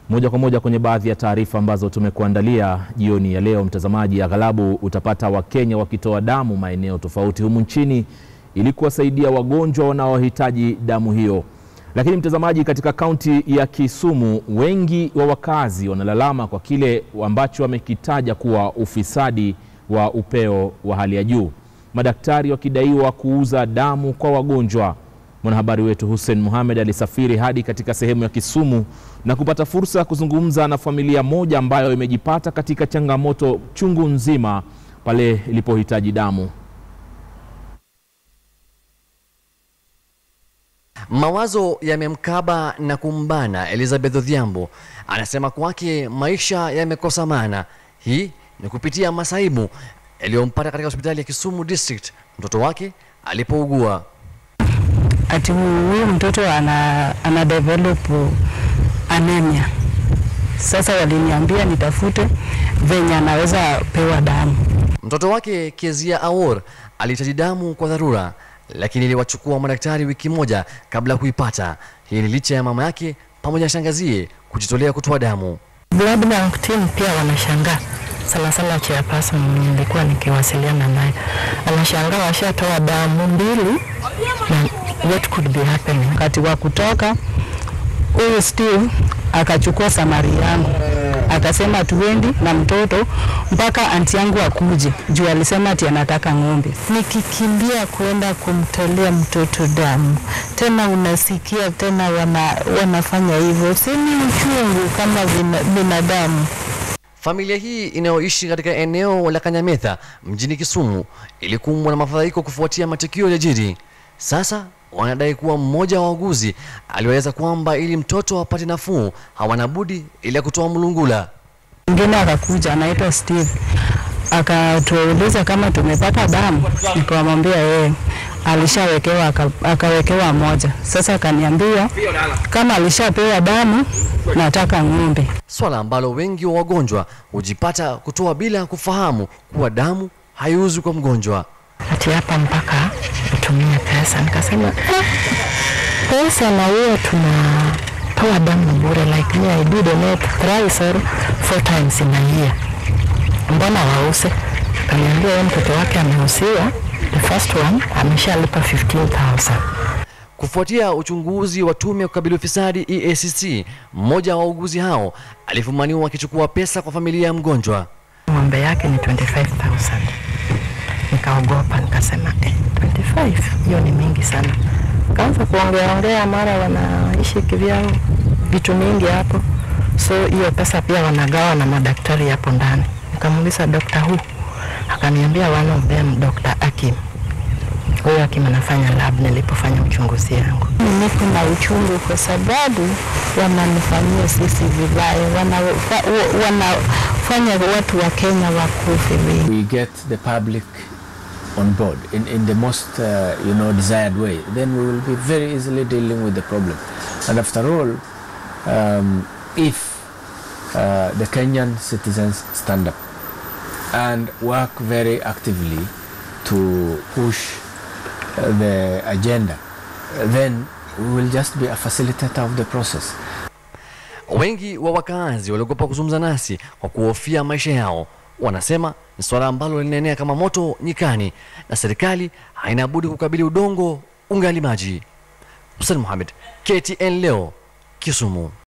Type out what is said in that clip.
Moja kwa moja kwenye baadhi ya taarifa ambazo tumekuandalia jioni ya leo, mtazamaji, aghalabu utapata Wakenya wakitoa damu maeneo tofauti humu nchini ili kuwasaidia wagonjwa wanaohitaji damu hiyo. Lakini mtazamaji, katika kaunti ya Kisumu, wengi wa wakazi wanalalama kwa kile ambacho wamekitaja kuwa ufisadi wa upeo wa hali ya juu. Madaktari wakidaiwa kuuza damu kwa wagonjwa. Mwanahabari wetu Hussein Mohamed alisafiri hadi katika sehemu ya Kisumu na kupata fursa ya kuzungumza na familia moja ambayo imejipata katika changamoto chungu nzima pale ilipohitaji damu. Mawazo yamemkaba na kumbana Elizabeth Odhiambo. Anasema kwake maisha yamekosa maana. Hii ni kupitia masaibu yaliyompata katika hospitali ya Kisumu District mtoto wake alipougua. Ati huyu mtoto ana develop anemia. Sasa waliniambia nitafute venye anaweza pewa damu. Mtoto wake Kezia Awor alihitaji damu kwa dharura, lakini iliwachukua madaktari wiki moja kabla kuipata. Hii ni licha ya mama yake pamoja na shangazie kujitolea kutoa damu. Blood bank team pia wanashangaa. Sana chairperson nilikuwa nikiwasiliana naye. Anashangaa washatoa damu 2 na what could be happening. Wakati wa kutoka, huyu Steve akachukua samari yangu. Akasema tuendi na mtoto mpaka anti yangu akuje. Juu alisema ati anataka ng'ombe. Nikikimbia kwenda kumtolea mtoto damu. Tena unasikia tena wanafanya hivyo. Si ni uchungu kama binadamu. Familia hii inayoishi katika eneo la Kanyametha mjini Kisumu ilikumbwa na mafadhaiko kufuatia matukio ya jiri. Sasa wanadai kuwa mmoja wa wauguzi aliwaeleza kwamba ili mtoto apate nafuu hawana budi ila kutoa mlungula. Mwingine akakuja anaitwa Steve. Akatuuliza kama tumepata damu. Nikamwambia yeye alishawekewa, akawekewa moja. Sasa akaniambia kama alishapewa damu nataka ng'ombe. Swala ambalo wengi wa wagonjwa hujipata kutoa bila kufahamu kuwa damu haiuzwi kwa mgonjwa. Ati hapa mpaka utumie pesa. Nikasema pesa na huo tunatoa damu bure, like me I do donate 3 or 4 times in a year. Mbona wause? Kaniambia mtoto wake ameusiwa, the first one ameshalipa 15,000. Kufuatia uchunguzi wa tume ya kukabili ufisadi EACC, mmoja wa wauguzi hao alifumaniwa akichukua pesa kwa familia ya mgonjwa. Ng'ombe yake ni 25,000. Nikaogopa, nikasema 25 hiyo ni mingi sana. Kaanza kuongea mara wanaishi kivyao vitu mingi hapo. So hiyo pesa pia wanagawa na madaktari hapo ndani. Nikamuuliza Dr. Who? Akaniambia one of them Dr. Akim. Huyo Akim anafanya lab nilipofanya uchunguzi yangu. Niko na uchungu kwa sababu wananifanyia sisi vibaya. Wanafanya watu wa Kenya wakufe. We get the public on board in the most desired way, then we will be very easily dealing with the problem. And after all, if the Kenyan citizens stand up and work very actively to push the agenda, then we will just be a facilitator of the process. Wengi wa wakazi waliogopa kuzungumza nasi kwa kuhofia maisha yao. Wanasema ni swala ambalo linaenea kama moto nyikani na serikali haina budi kukabili udongo ungali maji. Hussein Mohamed, KTN leo, Kisumu.